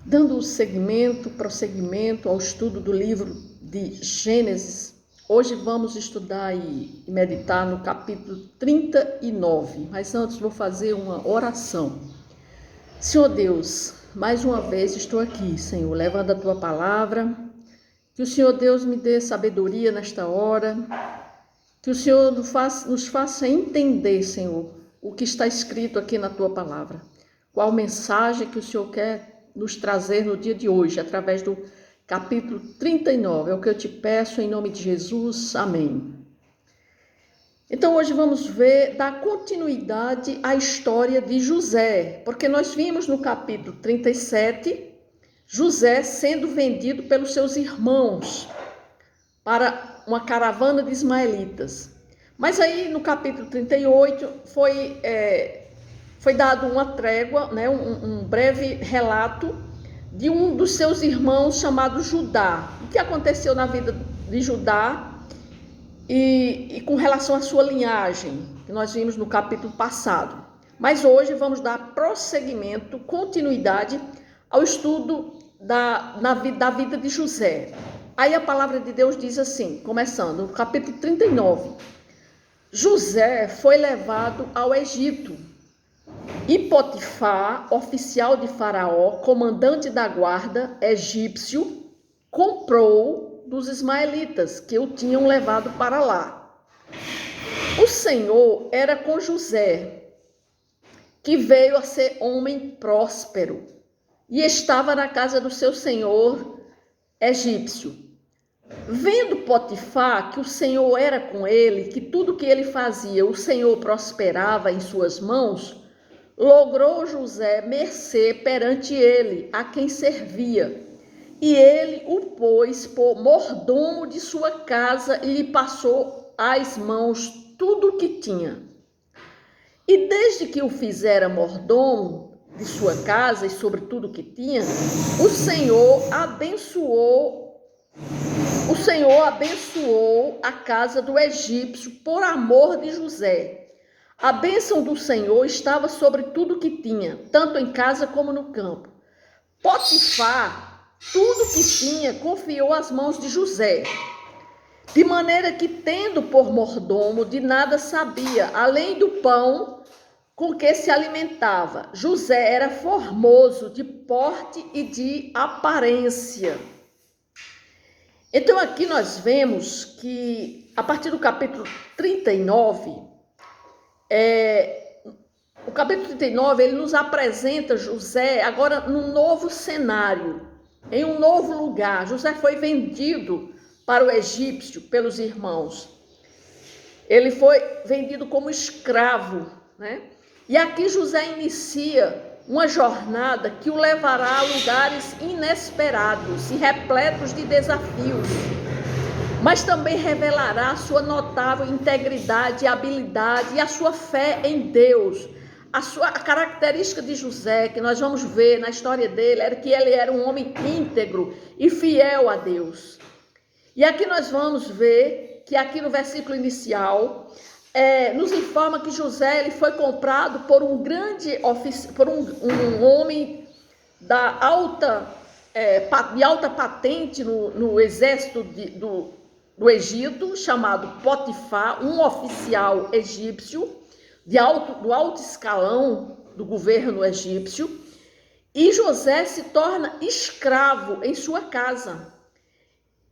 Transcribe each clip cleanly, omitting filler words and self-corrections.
Dando prosseguimento ao estudo do livro de Gênesis, hoje vamos estudar e meditar no capítulo 39, mas antes vou fazer uma oração. Senhor Deus, mais uma vez estou aqui, Senhor, levando a Tua palavra, que o Senhor Deus me dê sabedoria nesta hora, que o Senhor nos faça entender, Senhor, o que está escrito aqui na Tua palavra, qual mensagem que o Senhor quer nos trazer no dia de hoje, através do capítulo 39. É o que eu te peço em nome de Jesus. Amém. Então hoje vamos dar continuidade à história de José, porque nós vimos no capítulo 37, José sendo vendido pelos seus irmãos para uma caravana de ismaelitas. Mas aí no capítulo 38 foi dado uma trégua, né, um breve relato de um dos seus irmãos chamado Judá. O que aconteceu na vida de Judá e com relação à sua linhagem, que nós vimos no capítulo passado. Mas hoje vamos dar prosseguimento, continuidade ao estudo da vida de José. Aí a palavra de Deus diz assim, começando no capítulo 39. José foi levado ao Egito. E Potifar, oficial de Faraó, comandante da guarda egípcio, comprou dos ismaelitas que o tinham levado para lá. O Senhor era com José, que veio a ser homem próspero, e estava na casa do seu senhor egípcio. Vendo Potifar que o Senhor era com ele, que tudo que ele fazia, o Senhor prosperava em suas mãos, logrou José mercê perante ele, a quem servia. E ele o pôs por mordomo de sua casa e lhe passou às mãos tudo o que tinha. E desde que o fizera mordomo de sua casa e sobre tudo o que tinha, o Senhor abençoou a casa do egípcio por amor de José. A bênção do Senhor estava sobre tudo que tinha, tanto em casa como no campo. Potifar, tudo que tinha, confiou às mãos de José. De maneira que, tendo por mordomo, de nada sabia, além do pão com que se alimentava. José era formoso de porte e de aparência. Então aqui nós vemos que, a partir do capítulo 39, o capítulo 39, ele nos apresenta José agora num novo cenário, em um novo lugar. José foi vendido para o egípcio pelos irmãos. Ele foi vendido como escravo, né? E aqui José inicia uma jornada que o levará a lugares inesperados e repletos de desafios, mas também revelará a sua notável integridade, habilidade e a sua fé em Deus. A característica de José, que nós vamos ver na história dele, era que ele era um homem íntegro e fiel a Deus. E aqui nós vamos ver que aqui no versículo inicial, nos informa que José ele foi comprado por um homem de alta patente no exército do Egito, chamado Potifar, um oficial egípcio do alto escalão do governo egípcio, e José se torna escravo em sua casa.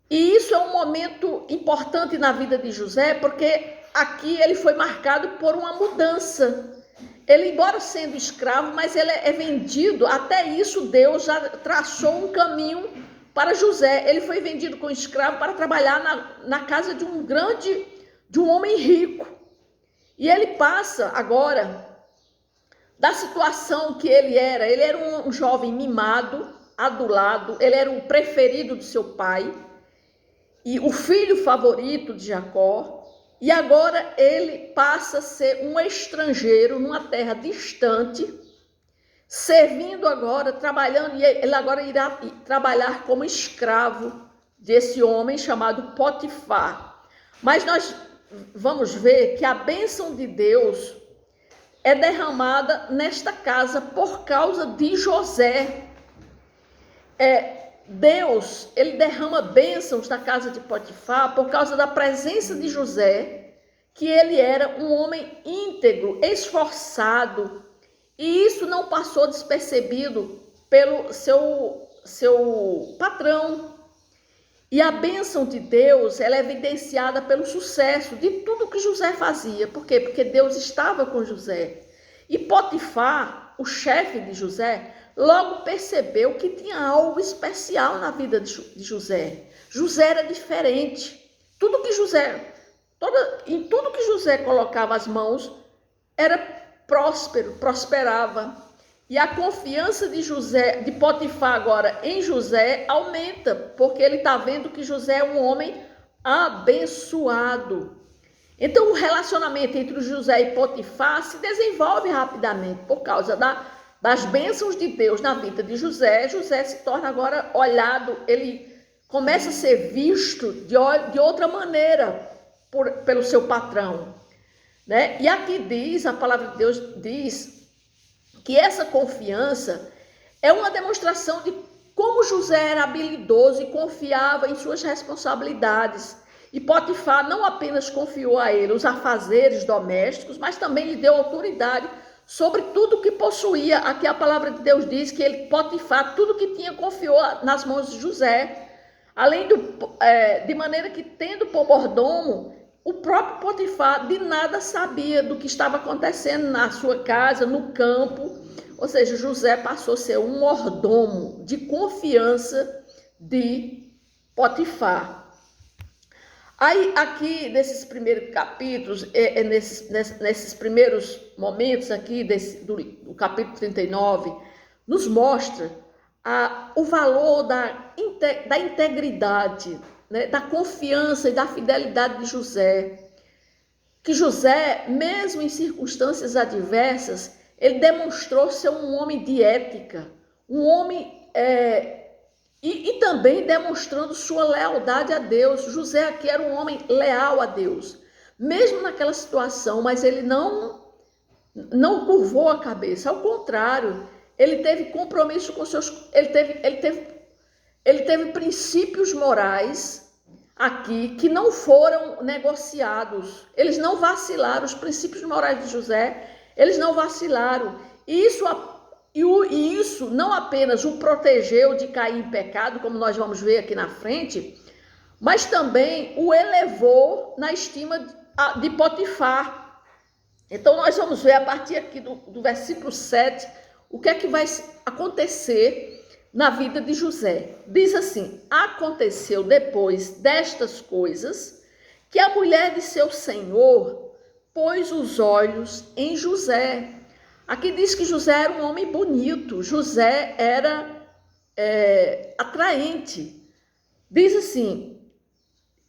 E isso é um momento importante na vida de José, porque aqui ele foi marcado por uma mudança. Ele, embora sendo escravo, mas ele é vendido. Até isso Deus já traçou um caminho para José. Ele foi vendido como escravo para trabalhar na casa de um homem rico. E ele passa agora da situação que ele era um jovem mimado, adulado, ele era o preferido do seu pai e o filho favorito de Jacó. E agora ele passa a ser um estrangeiro numa terra distante, servindo agora, trabalhando, e ele agora irá trabalhar como escravo desse homem chamado Potifar. Mas nós vamos ver que a bênção de Deus é derramada nesta casa por causa de José. Deus, ele derrama bênçãos na casa de Potifar por causa da presença de José, que ele era um homem íntegro, esforçado, e isso não passou despercebido pelo seu patrão. E a bênção de Deus, ela é evidenciada pelo sucesso de tudo que José fazia. Por quê? Porque Deus estava com José. E Potifar, o chefe de José, logo percebeu que tinha algo especial na vida de José. José era diferente. Em tudo que José colocava as mãos, era próspero, prosperava. E a confiança de Potifar agora em José aumenta, porque ele está vendo que José é um homem abençoado. Então o relacionamento entre José e Potifar se desenvolve rapidamente por causa das bênçãos de Deus na vida de José. José se torna agora olhado, ele começa a ser visto de outra maneira pelo seu patrão, né? E aqui a palavra de Deus diz que essa confiança é uma demonstração de como José era habilidoso e confiava em suas responsabilidades. E Potifar não apenas confiou a ele os afazeres domésticos, mas também lhe deu autoridade sobre tudo que possuía. Aqui a palavra de Deus diz que Potifar, tudo que tinha, confiou nas mãos de José. De maneira que, tendo por mordomo, o próprio Potifar de nada sabia do que estava acontecendo na sua casa, no campo. Ou seja, José passou a ser um mordomo de confiança de Potifar. Aí, aqui, nesses primeiros capítulos, nesses primeiros momentos aqui do capítulo 39, nos mostra o valor da integridade, né, da confiança e da fidelidade de José. Que José, mesmo em circunstâncias adversas, ele demonstrou ser um homem de ética, um homem e também demonstrando sua lealdade a Deus. José aqui era um homem leal a Deus, mesmo naquela situação, mas ele não curvou a cabeça. Ao contrário, ele teve compromisso com ele teve princípios morais aqui que não foram negociados. Eles não vacilaram. Os princípios morais de José, eles não vacilaram. E isso não apenas o protegeu de cair em pecado, como nós vamos ver aqui na frente, mas também o elevou na estima de Potifar. Então nós vamos ver a partir aqui do versículo 7, o que é que vai acontecer na vida de José. Diz assim: aconteceu depois destas coisas que a mulher de seu senhor pôs os olhos em José. Aqui diz que José era um homem bonito, José era atraente. Diz assim: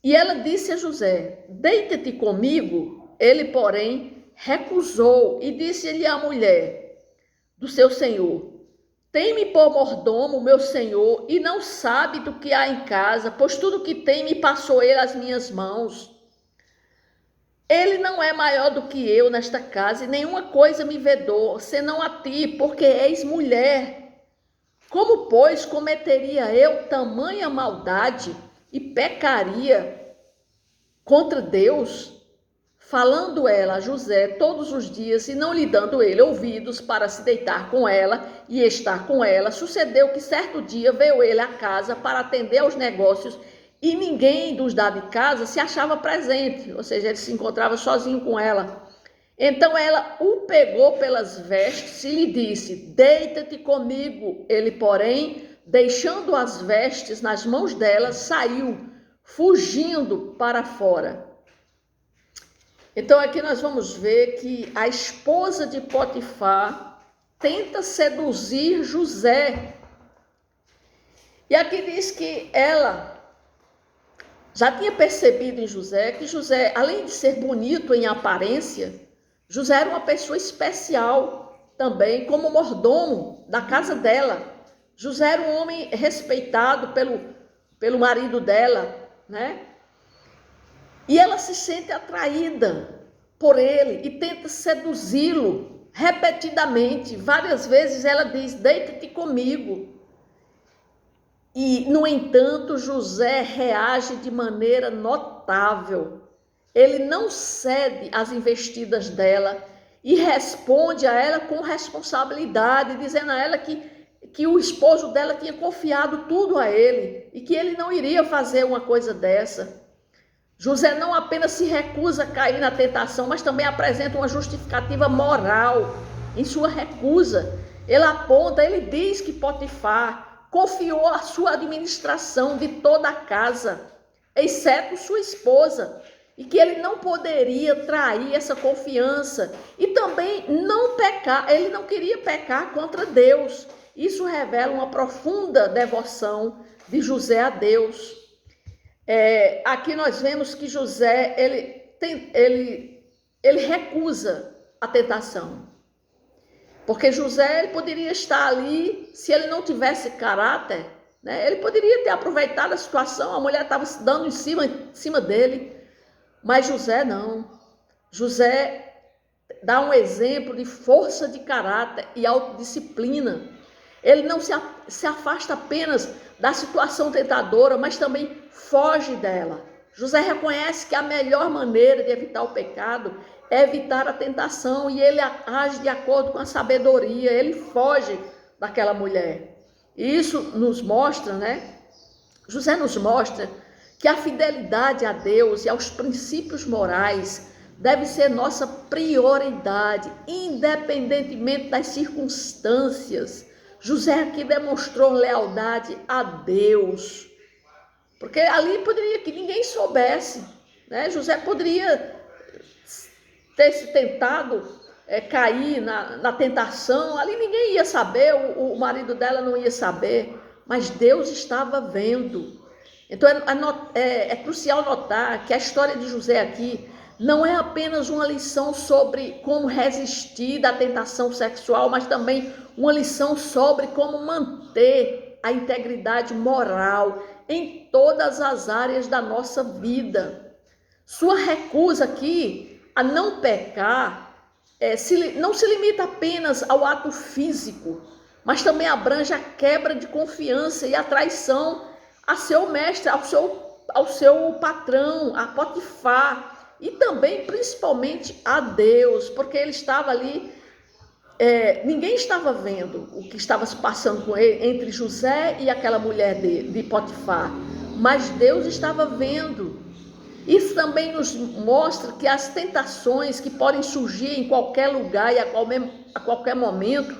e ela disse a José: deita-te comigo. Ele, porém, recusou e disse-lhe à mulher do seu senhor: tem-me por mordomo, meu senhor, e não sabe do que há em casa, pois tudo que tem me passou ele às minhas mãos. Ele não é maior do que eu nesta casa, e nenhuma coisa me vedou, senão a ti, porque és mulher. Como, pois, cometeria eu tamanha maldade e pecaria contra Deus? Falando ela a José todos os dias e não lhe dando ele ouvidos para se deitar com ela e estar com ela, sucedeu que certo dia veio ele à casa para atender aos negócios e ninguém dos da de casa se achava presente, ou seja, ele se encontrava sozinho com ela. Então ela o pegou pelas vestes e lhe disse: deita-te comigo. Ele, porém, deixando as vestes nas mãos dela, saiu, fugindo para fora. Então aqui nós vamos ver que a esposa de Potifar tenta seduzir José. E aqui diz que ela já tinha percebido em José que José, além de ser bonito em aparência, José era uma pessoa especial também, como mordomo da casa dela. José era um homem respeitado pelo marido dela, né? E ela se sente atraída por ele e tenta seduzi-lo repetidamente. Várias vezes ela diz: deita-te comigo. E, no entanto, José reage de maneira notável. Ele não cede às investidas dela e responde a ela com responsabilidade, dizendo a ela que o esposo dela tinha confiado tudo a ele e que ele não iria fazer uma coisa dessa. José não apenas se recusa a cair na tentação, mas também apresenta uma justificativa moral em sua recusa. Ele diz que Potifar confiou a sua administração de toda a casa, exceto sua esposa, e que ele não poderia trair essa confiança e também não pecar, ele não queria pecar contra Deus. Isso revela uma profunda devoção de José a Deus. Aqui nós vemos que José, ele recusa a tentação. Porque José, ele poderia estar ali, se ele não tivesse caráter, né? Ele poderia ter aproveitado a situação, a mulher estava se dando em cima dele. Mas José não. José dá um exemplo de força de caráter e autodisciplina. Ele não se afasta apenas da situação tentadora, mas também foge dela. José reconhece que a melhor maneira de evitar o pecado é evitar a tentação e ele age de acordo com a sabedoria, ele foge daquela mulher. E isso nos mostra, né? José nos mostra que a fidelidade a Deus e aos princípios morais deve ser nossa prioridade, independentemente das circunstâncias. José aqui demonstrou lealdade a Deus, porque ali poderia que ninguém soubesse, né? José poderia ter se tentado cair na tentação, ali ninguém ia saber, o marido dela não ia saber, mas Deus estava vendo. Então é crucial notar que a história de José aqui não é apenas uma lição sobre como resistir da tentação sexual, mas também uma lição sobre como manter a integridade moral em todas as áreas da nossa vida. Sua recusa aqui a não pecar não se limita apenas ao ato físico, mas também abrange a quebra de confiança e a traição a seu mestre, ao seu patrão, a Potifar, e também, principalmente, a Deus, porque ele estava ali, ninguém estava vendo o que estava se passando com ele, entre José e aquela mulher de Potifar, mas Deus estava vendo. Isso também nos mostra que as tentações que podem surgir em qualquer lugar e a qualquer momento,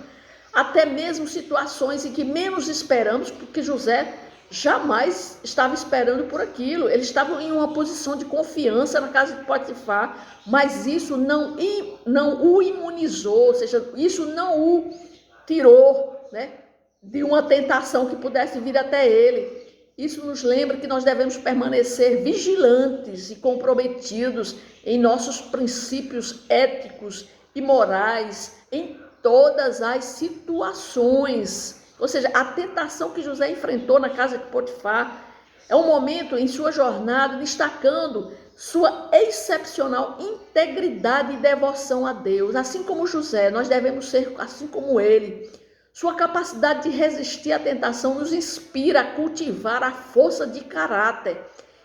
até mesmo situações em que menos esperamos, porque José jamais estava esperando por aquilo. Ele estava em uma posição de confiança na casa de Potifar, mas isso não o imunizou, ou seja, isso não o tirou, né, de uma tentação que pudesse vir até ele. Isso nos lembra que nós devemos permanecer vigilantes e comprometidos em nossos princípios éticos e morais em todas as situações. Ou seja, a tentação que José enfrentou na casa de Potifar é um momento em sua jornada destacando sua excepcional integridade e devoção a Deus. Assim como José, nós devemos ser assim como ele. Sua capacidade de resistir à tentação nos inspira a cultivar a força de caráter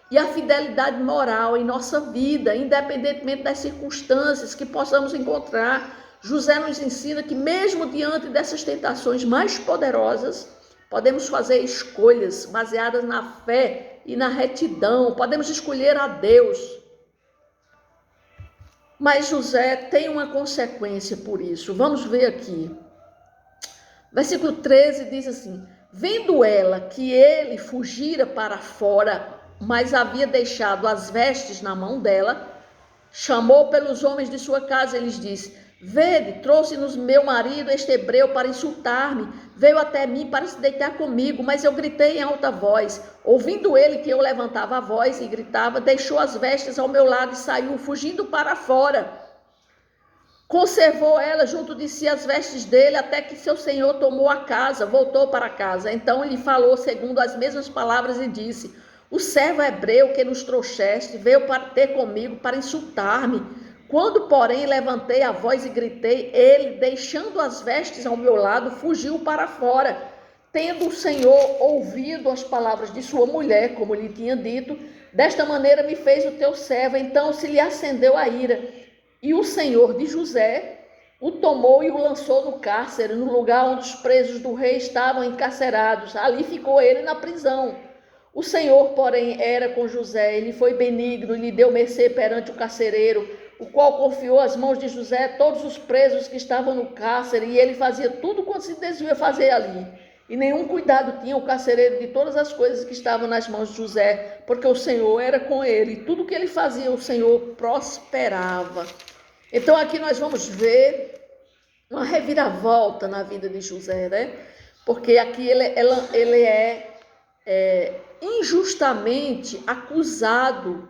e a fidelidade moral em nossa vida, independentemente das circunstâncias que possamos encontrar. José nos ensina que mesmo diante dessas tentações mais poderosas, podemos fazer escolhas baseadas na fé e na retidão, podemos escolher a Deus. Mas José tem uma consequência por isso. Vamos ver aqui. Versículo 13 diz assim: vendo ela que ele fugira para fora, mas havia deixado as vestes na mão dela, chamou pelos homens de sua casa e lhes disse: vede, trouxe-nos meu marido, este hebreu, para insultar-me. Veio até mim para se deitar comigo, mas eu gritei em alta voz. Ouvindo ele que eu levantava a voz e gritava, deixou as vestes ao meu lado e saiu, fugindo para fora. Conservou ela junto de si as vestes dele, até que seu senhor tomou a casa, voltou para casa. Então ele falou segundo as mesmas palavras e disse: o servo hebreu que nos trouxeste veio para ter comigo para insultar-me. Quando, porém, levantei a voz e gritei, ele, deixando as vestes ao meu lado, fugiu para fora. tendo o Senhor ouvido as palavras de sua mulher, como lhe tinha dito, desta maneira me fez o teu servo. Então se lhe acendeu a ira. E o Senhor de José o tomou e o lançou no cárcere, no lugar onde os presos do rei estavam encarcerados. Ali ficou ele na prisão. O Senhor, porém, era com José. Ele foi benigno e lhe deu mercê perante o carcereiro, o qual confiou às mãos de José todos os presos que estavam no cárcere, e ele fazia tudo quanto se devia fazer ali. E nenhum cuidado tinha o carcereiro de todas as coisas que estavam nas mãos de José, porque o Senhor era com ele. E tudo que ele fazia, o Senhor prosperava. Então aqui nós vamos ver uma reviravolta na vida de José, né? Porque aqui ele é injustamente acusado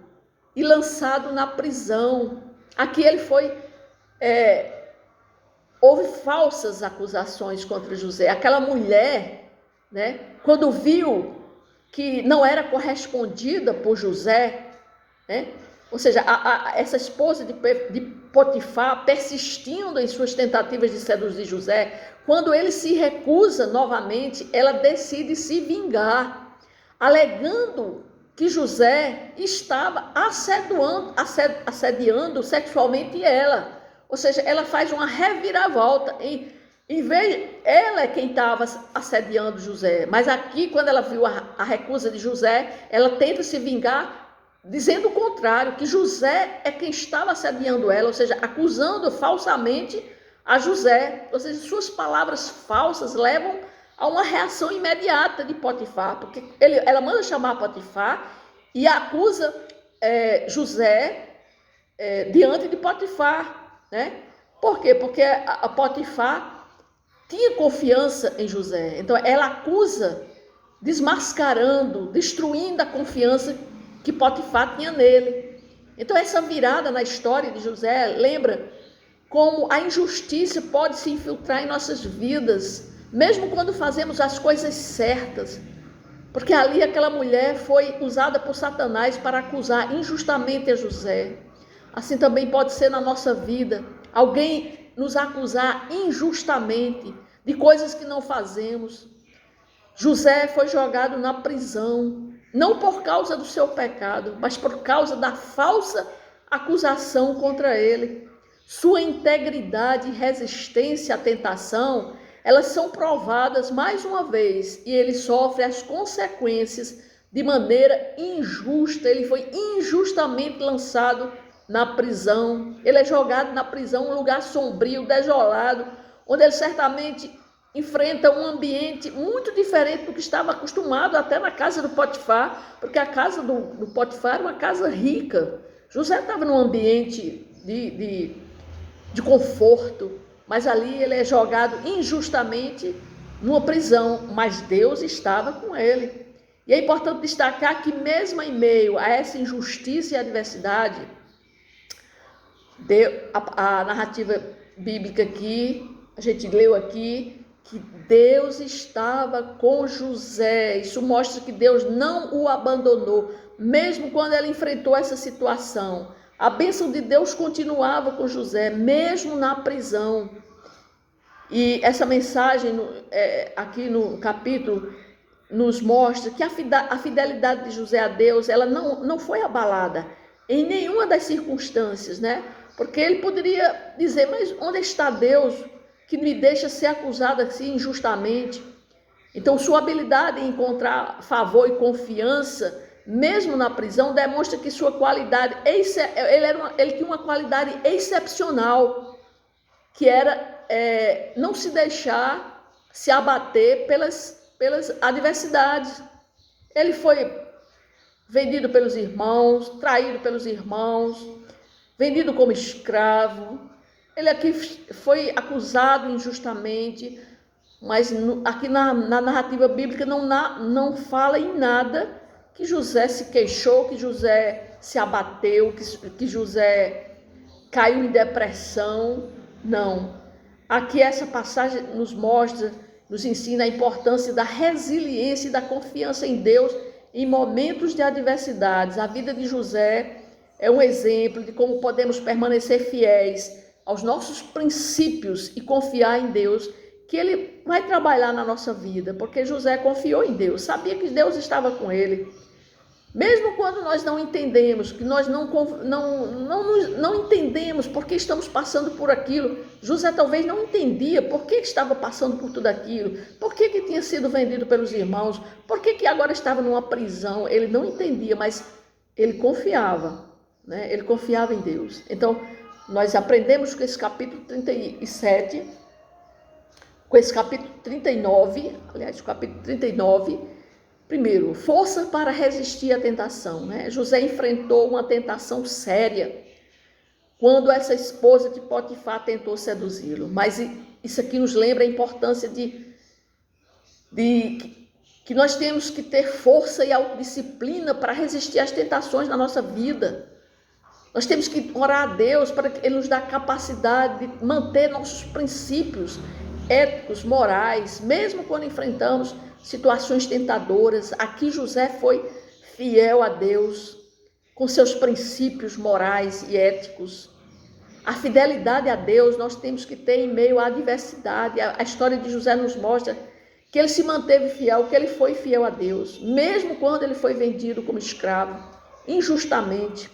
e lançado na prisão. Aqui ele foi... houve falsas acusações contra José. Aquela mulher, né, quando viu que não era correspondida por José, né, ou seja, essa esposa de Potifar, persistindo em suas tentativas de seduzir José, quando ele se recusa novamente, ela decide se vingar, alegando que José estava assediando sexualmente ela. Ou seja, ela faz uma reviravolta. Em vez, ela é quem estava assediando José. Mas aqui, quando ela viu a recusa de José, ela tenta se vingar, dizendo o contrário, que José é quem estava assediando ela, ou seja, acusando falsamente a José. Ou seja, suas palavras falsas levam a uma reação imediata de Potifar, porque ela manda chamar Potifar e acusa José diante de Potifar, né? Por quê? Porque a Potifar tinha confiança em José. Então ela acusa, desmascarando, destruindo a confiança que Potifar tinha nele. Então essa virada na história de José lembra como a injustiça pode se infiltrar em nossas vidas, mesmo quando fazemos as coisas certas. Porque ali aquela mulher foi usada por Satanás para acusar injustamente a José. Assim também pode ser na nossa vida. Alguém nos acusar injustamente de coisas que não fazemos. José foi jogado na prisão, não por causa do seu pecado, mas por causa da falsa acusação contra ele. Sua integridade e resistência à tentação, elas são provadas mais uma vez, e ele sofre as consequências de maneira injusta. Ele foi injustamente lançado na prisão. Ele é jogado na prisão, um lugar sombrio, desolado, onde ele certamente enfrenta um ambiente muito diferente do que estava acostumado até na casa do Potifar, porque a casa do Potifar era uma casa rica. José estava num ambiente de conforto, mas ali ele é jogado injustamente numa prisão, mas Deus estava com ele. E é importante destacar que mesmo em meio a essa injustiça e adversidade, a narrativa bíblica aqui, a gente leu aqui, que Deus estava com José. Isso mostra que Deus não o abandonou, mesmo quando ele enfrentou essa situação. A bênção de Deus continuava com José, mesmo na prisão. E essa mensagem aqui no capítulo nos mostra que a fidelidade de José a Deus, ela não foi abalada em nenhuma das circunstâncias, né? Porque ele poderia dizer, mas onde está Deus que me deixa ser acusado assim injustamente? Então, sua habilidade em encontrar favor e confiança, mesmo na prisão, demonstra que sua qualidade, ele tinha uma qualidade excepcional, que era não se deixar se abater pelas adversidades. Ele foi vendido pelos irmãos, traído pelos irmãos, vendido como escravo. Ele aqui foi acusado injustamente, mas aqui na narrativa bíblica não fala em nada que José se queixou, que José se abateu, que José caiu em depressão. Não. Aqui essa passagem nos mostra, nos ensina a importância da resiliência e da confiança em Deus em momentos de adversidades. A vida de José é um exemplo de como podemos permanecer fiéis aos nossos princípios e confiar em Deus que ele vai trabalhar na nossa vida, porque José confiou em Deus, sabia que Deus estava com ele. Mesmo quando nós não entendemos, que nós não entendemos por que estamos passando por aquilo. José talvez não entendia por que estava passando por tudo aquilo, por que tinha sido vendido pelos irmãos, por que agora estava numa prisão. Ele não entendia, mas ele confiava, né? Ele confiava em Deus. Então, nós aprendemos com esse capítulo 37, com esse capítulo 39, aliás, o capítulo 39, primeiro, força para resistir à tentação, né? José enfrentou uma tentação séria quando essa esposa de Potifar tentou seduzi-lo. Mas isso aqui nos lembra a importância de que nós temos que ter força e autodisciplina para resistir às tentações na nossa vida. Nós temos que orar a Deus para que Ele nos dê a capacidade de manter nossos princípios éticos, morais, mesmo quando enfrentamos situações tentadoras. Aqui José foi fiel a Deus, com seus princípios morais e éticos. A fidelidade a Deus nós temos que ter em meio à adversidade. A história de José nos mostra que ele se manteve fiel, que ele foi fiel a Deus, mesmo quando ele foi vendido como escravo, injustamente.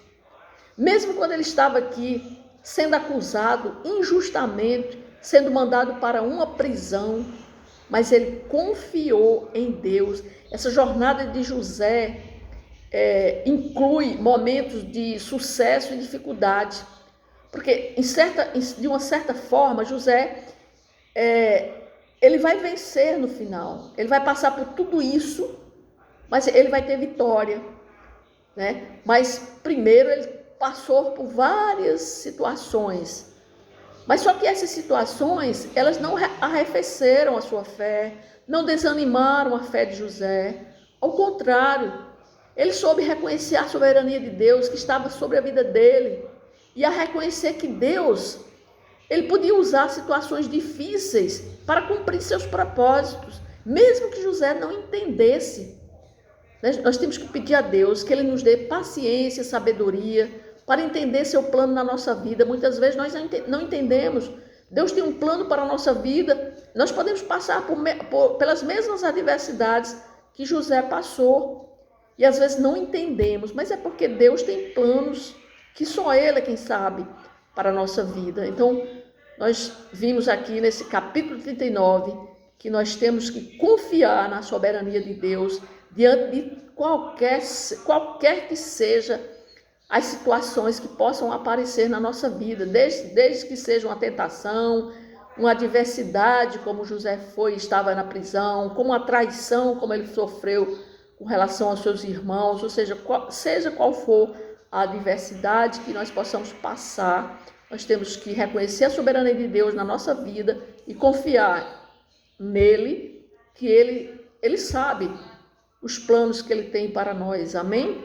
Mesmo quando ele estava aqui, sendo acusado injustamente, sendo mandado para uma prisão, mas ele confiou em Deus. Essa jornada de José inclui momentos de sucesso e dificuldade, porque de uma certa forma José ele vai vencer no final, ele vai passar por tudo isso, mas ele vai ter vitória, né? Mas primeiro ele passou por várias situações. Mas só que essas situações, elas não arrefeceram a sua fé, não desanimaram a fé de José. Ao contrário, ele soube reconhecer a soberania de Deus que estava sobre a vida dele e a reconhecer que Deus, ele podia usar situações difíceis para cumprir seus propósitos, mesmo que José não entendesse. Nós temos que pedir a Deus que Ele nos dê paciência, sabedoria, para entender seu plano na nossa vida. Muitas vezes nós não entendemos. Deus tem um plano para a nossa vida. Nós podemos passar pelas mesmas adversidades que José passou. E às vezes não entendemos, mas é porque Deus tem planos que só Ele é quem sabe para a nossa vida. Então, nós vimos aqui nesse capítulo 39 que nós temos que confiar na soberania de Deus diante de qualquer que seja as situações que possam aparecer na nossa vida, desde que seja uma tentação, uma adversidade, como José estava na prisão, como uma traição, como ele sofreu com relação aos seus irmãos, ou seja, seja qual for a adversidade que nós possamos passar, nós temos que reconhecer a soberania de Deus na nossa vida e confiar nele, que ele sabe os planos que ele tem para nós. Amém?